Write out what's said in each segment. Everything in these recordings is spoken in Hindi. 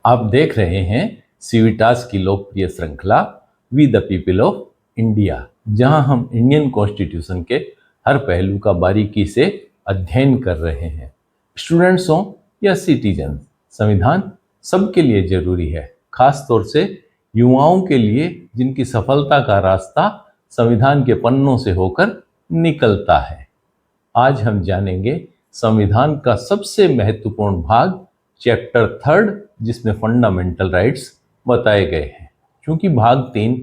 आप देख रहे हैं सिविटास की लोकप्रिय श्रृंखला we the people of India, जहां हम इंडियन कॉन्स्टिट्यूशन के हर पहलू का बारीकी से अध्ययन कर रहे हैं। स्टूडेंट्स हों या सिटीजन, संविधान सबके लिए जरूरी है, खास तौर से युवाओं के लिए जिनकी सफलता का रास्ता संविधान के पन्नों से होकर निकलता है। आज हम जानेंगे संविधान का सबसे महत्वपूर्ण भाग चैप्टर 3, जिसमें फंडामेंटल राइट्स बताए गए हैं। क्योंकि भाग 3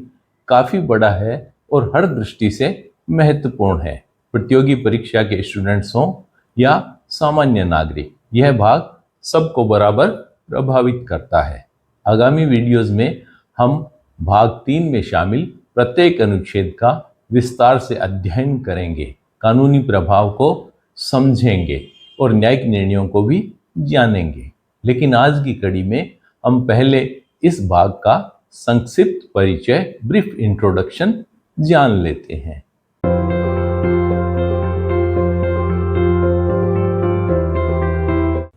काफी बड़ा है और हर दृष्टि से महत्वपूर्ण है, प्रतियोगी परीक्षा के स्टूडेंट्स हों या सामान्य नागरिक, यह भाग सबको बराबर प्रभावित करता है। आगामी वीडियोज में हम भाग 3 में शामिल प्रत्येक अनुच्छेद का विस्तार से अध्ययन करेंगे, कानूनी प्रभाव को समझेंगे और न्यायिक निर्णयों को भी जानेंगे। लेकिन आज की कड़ी में हम पहले इस भाग का संक्षिप्त परिचय, ब्रीफ इंट्रोडक्शन जान लेते हैं।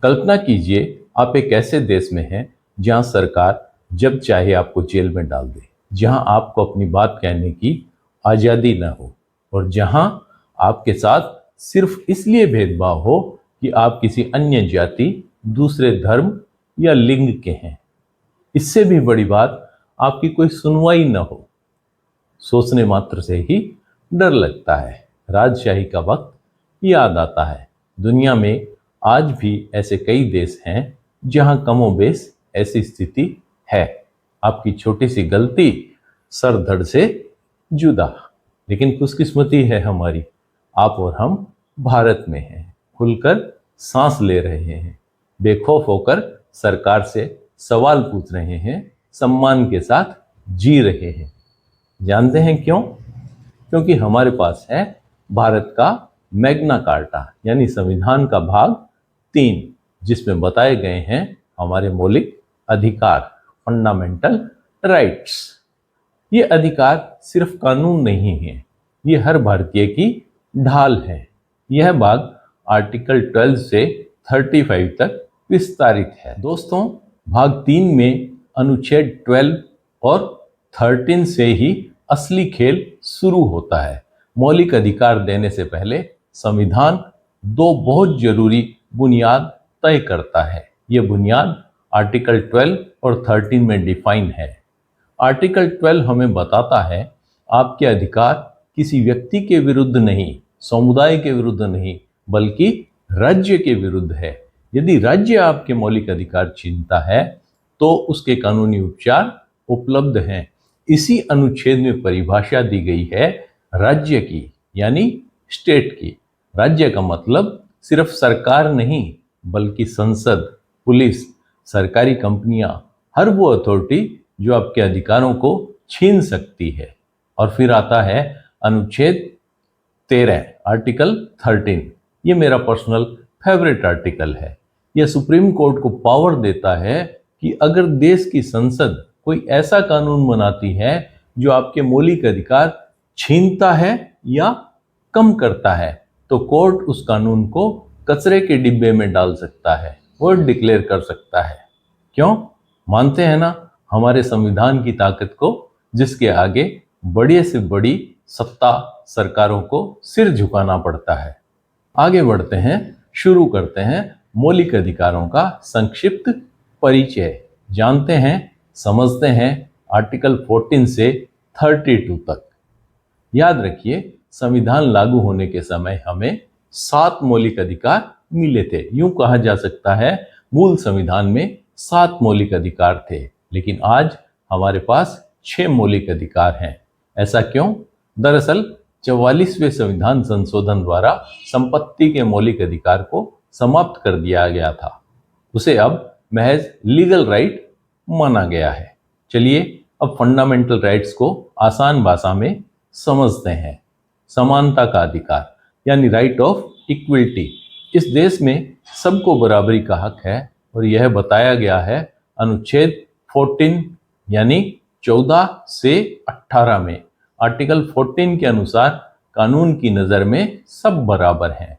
कल्पना कीजिए आप एक ऐसे देश में हैं जहां सरकार जब चाहे आपको जेल में डाल दे, जहां आपको अपनी बात कहने की आज़ादी न हो और जहां आपके साथ सिर्फ इसलिए भेदभाव हो कि आप किसी अन्य जाति, दूसरे धर्म या लिंग के हैं। इससे भी बड़ी बात, आपकी कोई सुनवाई न हो। सोचने मात्र से ही डर लगता है। राजशाही का वक्त याद आता है। दुनिया में आज भी ऐसे कई देश हैं जहां कमोबेश ऐसी स्थिति है। आपकी छोटी सी गलती सर धड़ से जुदा। लेकिन खुशकिस्मती है हमारी, आप और हम भारत में हैं, खुलकर सांस ले रहे हैं, बेखौफ होकर सरकार से सवाल पूछ रहे हैं, सम्मान के साथ जी रहे हैं। जानते हैं क्यों? क्योंकि हमारे पास है भारत का मैग्ना कार्टा, यानी संविधान का भाग 3, जिसमें बताए गए हैं हमारे मौलिक अधिकार, फंडामेंटल राइट्स। ये अधिकार सिर्फ कानून नहीं है, ये हर भारतीय की ढाल है। यह भाग आर्टिकल 12 से 35 तक विस्तारित है। दोस्तों, भाग 3 में अनुच्छेद 12 और 13 से ही असली खेल शुरू होता है। मौलिक अधिकार देने से पहले संविधान 2 बहुत जरूरी बुनियाद तय करता है। ये बुनियाद आर्टिकल 12 और 13 में डिफाइन है। आर्टिकल 12 हमें बताता है आपके अधिकार किसी व्यक्ति के विरुद्ध नहीं, समुदाय के विरुद्ध नहीं, बल्कि राज्य के विरुद्ध है। यदि राज्य आपके मौलिक अधिकार छीनता है तो उसके कानूनी उपचार उपलब्ध हैं। इसी अनुच्छेद में परिभाषा दी गई है राज्य की, यानी स्टेट की। राज्य का मतलब सिर्फ सरकार नहीं, बल्कि संसद, पुलिस, सरकारी कंपनियां, हर वो अथॉरिटी जो आपके अधिकारों को छीन सकती है। और फिर आता है अनुच्छेद 13, आर्टिकल 13। ये मेरा पर्सनल फेवरेट आर्टिकल है। यह सुप्रीम कोर्ट को पावर देता है कि अगर देश की संसद कोई ऐसा कानून बनाती है जो आपके मौलिक अधिकार छीनता है या कम करता है, तो कोर्ट उस कानून को कचरे के डिब्बे में डाल सकता है, वर्ड डिक्लेयर कर सकता है। क्यों? मानते हैं ना हमारे संविधान की ताकत को, जिसके आगे बड़ी से बड़ी सत्ता सरकारों को सिर झुकाना पड़ता है। आगे बढ़ते हैं, शुरू करते हैं मौलिक अधिकारों का संक्षिप्त परिचय। जानते हैं, समझते हैं आर्टिकल 14 से 32 तक। याद रखिए, संविधान लागू होने के समय हमें 7 मौलिक अधिकार मिले थे। यूं कहा जा सकता है मूल संविधान में 7 मौलिक अधिकार थे, लेकिन आज हमारे पास 6 मौलिक अधिकार हैं। ऐसा क्यों? दरअसल 44वें संविधान संशोधन द्वारा संपत्ति के मौलिक अधिकार को समाप्त कर दिया गया था। उसे अब महज लीगल राइट माना गया है। चलिए अब फंडामेंटल राइट्स को आसान भाषा में समझते हैं। समानता का अधिकार, यानी राइट ऑफ इक्वलिटी। इस देश में सबको बराबरी का हक है और यह बताया गया है अनुच्छेद 14 यानी 14 से 18 में। आर्टिकल 14 के अनुसार कानून की नज़र में सब बराबर हैं।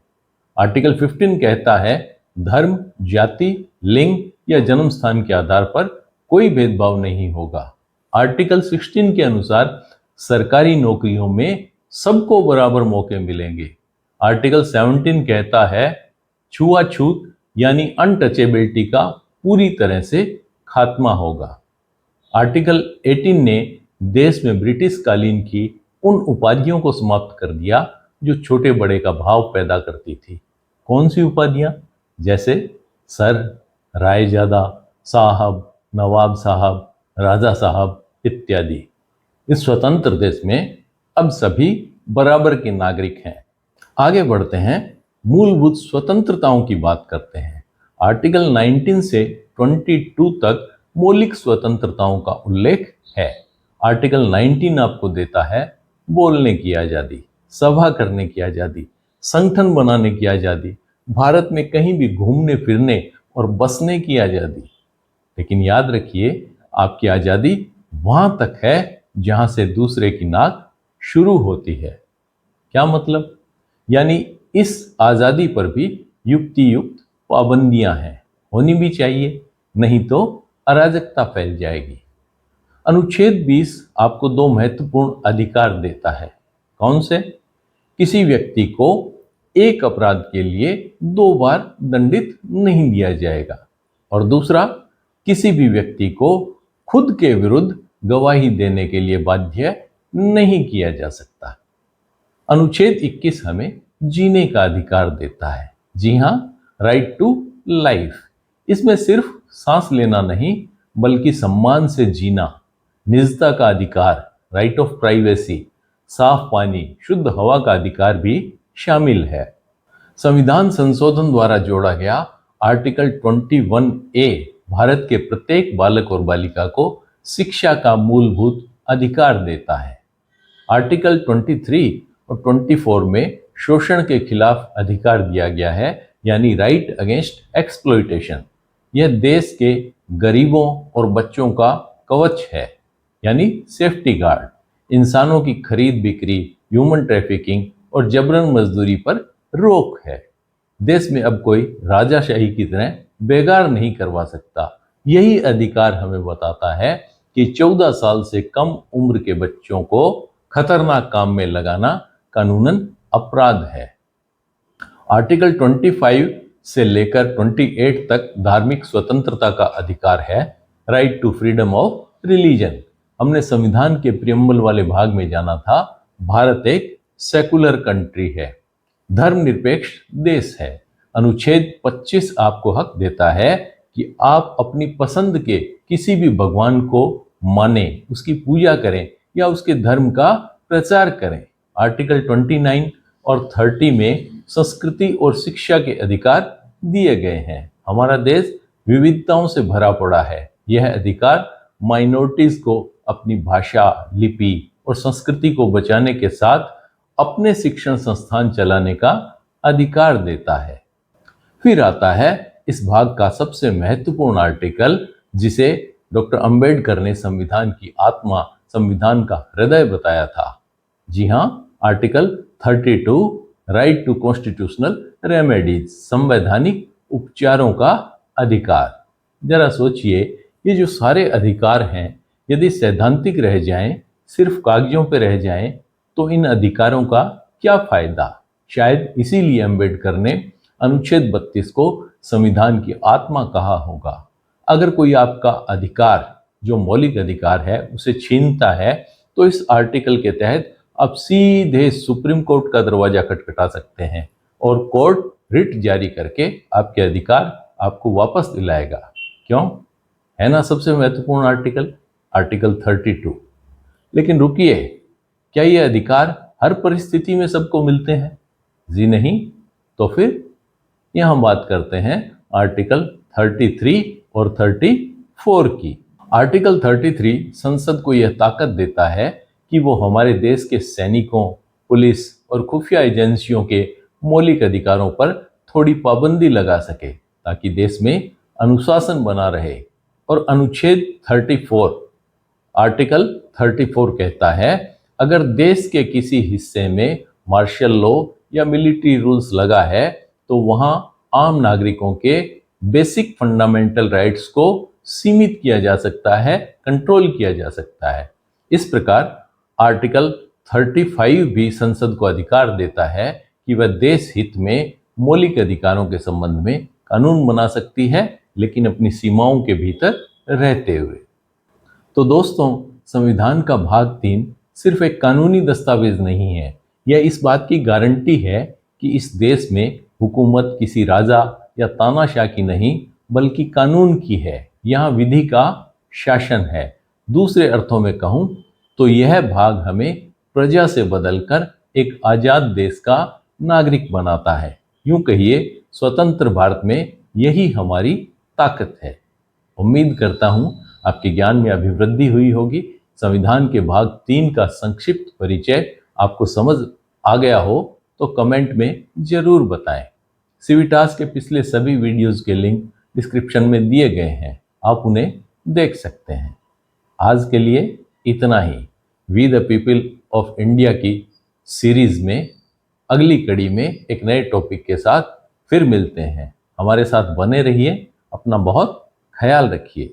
आर्टिकल 15 कहता है धर्म, जाति, लिंग या जन्म स्थान के आधार पर कोई भेदभाव नहीं होगा। आर्टिकल 16 के अनुसार सरकारी नौकरियों में सबको बराबर मौके मिलेंगे। आर्टिकल 17 कहता है छुआछूत यानी अनटचेबिलिटी का पूरी तरह से खात्मा होगा। आर्टिकल 18 ने देश में ब्रिटिश कालीन की उन उपाधियों को समाप्त कर दिया जो छोटे बड़े का भाव पैदा करती थी। कौन सी उपाधियां? जैसे सर, रायजादा, साहब, नवाब साहब, राजा साहब इत्यादि। इस स्वतंत्र देश में अब सभी बराबर के नागरिक हैं। आगे बढ़ते हैं, मूलभूत स्वतंत्रताओं की बात करते हैं। आर्टिकल 19 से 22 तक मौलिक स्वतंत्रताओं का उल्लेख है। आर्टिकल 19 आपको देता है बोलने की आज़ादी, सभा करने की आज़ादी, संगठन बनाने की आज़ादी, भारत में कहीं भी घूमने फिरने और बसने की आज़ादी। लेकिन याद रखिए, आपकी आज़ादी वहां तक है जहां से दूसरे की नाक शुरू होती है। क्या मतलब? यानी इस आज़ादी पर भी युक्ति युक्त पाबंदियां हैं, होनी भी चाहिए, नहीं तो अराजकता फैल जाएगी। अनुच्छेद 20 आपको दो महत्वपूर्ण अधिकार देता है। कौन से? किसी व्यक्ति को एक अपराध के लिए 2 बार दंडित नहीं दिया जाएगा, और दूसरा, किसी भी व्यक्ति को खुद के विरुद्ध गवाही देने के लिए बाध्य नहीं किया जा सकता। अनुच्छेद 21 हमें जीने का अधिकार देता है। जी हां, राइट टू लाइफ। इसमें सिर्फ सांस लेना नहीं, बल्कि सम्मान से जीना, निजता का अधिकार, राइट ऑफ प्राइवेसी, साफ पानी, शुद्ध हवा का अधिकार भी शामिल है। संविधान संशोधन द्वारा जोड़ा गया आर्टिकल 21A भारत के प्रत्येक बालक और बालिका को शिक्षा का मूलभूत अधिकार देता है। आर्टिकल 23 और 24 में शोषण के खिलाफ अधिकार दिया गया है, यानी राइट अगेंस्ट एक्सप्लॉयटेशन। यह देश के गरीबों और बच्चों का कवच है, यानी सेफ्टी गार्ड। इंसानों की खरीद बिक्री, ह्यूमन ट्रैफिकिंग और जबरन मजदूरी पर रोक है। देश में अब कोई राजाशाही की तरह बेगार नहीं करवा सकता। यही अधिकार हमें बताता है कि 14 साल से कम उम्र के बच्चों को खतरनाक काम में लगाना कानूनन अपराध है। आर्टिकल 25 से लेकर 28 तक धार्मिक स्वतंत्रता का अधिकार है, right to freedom of religion. हमने संविधान के प्रियम्बल वाले भाग में जाना था, भारत एक सेकुलर कंट्री है, धर्मनिरपेक्ष देश है। अनुच्छेद 25 आपको हक देता है कि आप अपनी पसंद के किसी भी भगवान को माने, उसकी पूजा करें या उसके धर्म का प्रचार करें। आर्टिकल 29 और 30 में संस्कृति और शिक्षा के अधिकार दिए गए हैं। हमारा देश विविधताओं से भरा पड़ा है। यह अधिकार माइनॉरिटीज को अपनी भाषा, लिपि और संस्कृति को बचाने के साथ अपने शिक्षण संस्थान चलाने का अधिकार देता है। फिर आता है इस भाग का सबसे महत्वपूर्ण आर्टिकल, जिसे डॉक्टर अंबेडकर ने संविधान की आत्मा, संविधान का हृदय बताया था। जी हां, article 32, right to constitutional remedies, संवैधानिक उपचारों का अधिकार। जरा सोचिए, ये जो सारे अधिकार हैं, यदि सैद्धांतिक रह जाएं, सिर्फ कागजों पर रह जाएं, तो इन अधिकारों का क्या फायदा? शायद इसीलिए अंबेडकर ने अनुच्छेद 32 को संविधान की आत्मा कहा होगा। अगर कोई आपका अधिकार, जो मौलिक अधिकार है, उसे छीनता है, तो इस आर्टिकल के तहत आप सीधे सुप्रीम कोर्ट का दरवाजा खटखटा सकते हैं और कोर्ट रिट जारी करके आपके अधिकार आपको वापस दिलाएगा। क्यों? है ना सबसे महत्वपूर्ण आर्टिकल, आर्टिकल 32। लेकिन रुकिए, क्या ये अधिकार हर परिस्थिति में सबको मिलते हैं? जी नहीं। तो फिर यहां बात करते हैं आर्टिकल 33 और 34 की। आर्टिकल 33 संसद को यह ताकत देता है कि वो हमारे देश के सैनिकों, पुलिस और खुफिया एजेंसियों के मौलिक अधिकारों पर थोड़ी पाबंदी लगा सके, ताकि देश में अनुशासन बना रहे। और अनुच्छेद 34, आर्टिकल 34 कहता है, अगर देश के किसी हिस्से में मार्शल लॉ या मिलिट्री रूल्स लगा है, तो वहां आम नागरिकों के बेसिक फंडामेंटल राइट्स को सीमित किया जा सकता है, कंट्रोल किया जा सकता है। इस प्रकार आर्टिकल 35 भी संसद को अधिकार देता है कि वह देश हित में मौलिक अधिकारों के संबंध में कानून बना सकती है, लेकिन अपनी सीमाओं के भीतर रहते हुए। तो दोस्तों, संविधान का भाग 3 सिर्फ एक कानूनी दस्तावेज नहीं है, यह इस बात की गारंटी है कि इस देश में हुकूमत किसी राजा या तानाशाह की नहीं बल्कि कानून की है। यहाँ विधि का शासन है। दूसरे अर्थों में कहूँ तो यह भाग हमें प्रजा से बदलकर एक आजाद देश का नागरिक बनाता है। यूं कहिए, स्वतंत्र भारत में यही हमारी ताकत है। उम्मीद करता हूं आपके ज्ञान में अभिवृद्धि हुई होगी। संविधान के भाग 3 का संक्षिप्त परिचय आपको समझ आ गया हो तो कमेंट में जरूर बताएं। सिविटास के पिछले सभी वीडियोस के लिंक डिस्क्रिप्शन में दिए गए हैं, आप उन्हें देख सकते हैं। आज के लिए इतना ही। We the people of India की सीरीज में अगली कड़ी में एक नए टॉपिक के साथ फिर मिलते हैं। हमारे साथ बने रहिए, अपना बहुत ख्याल रखिए।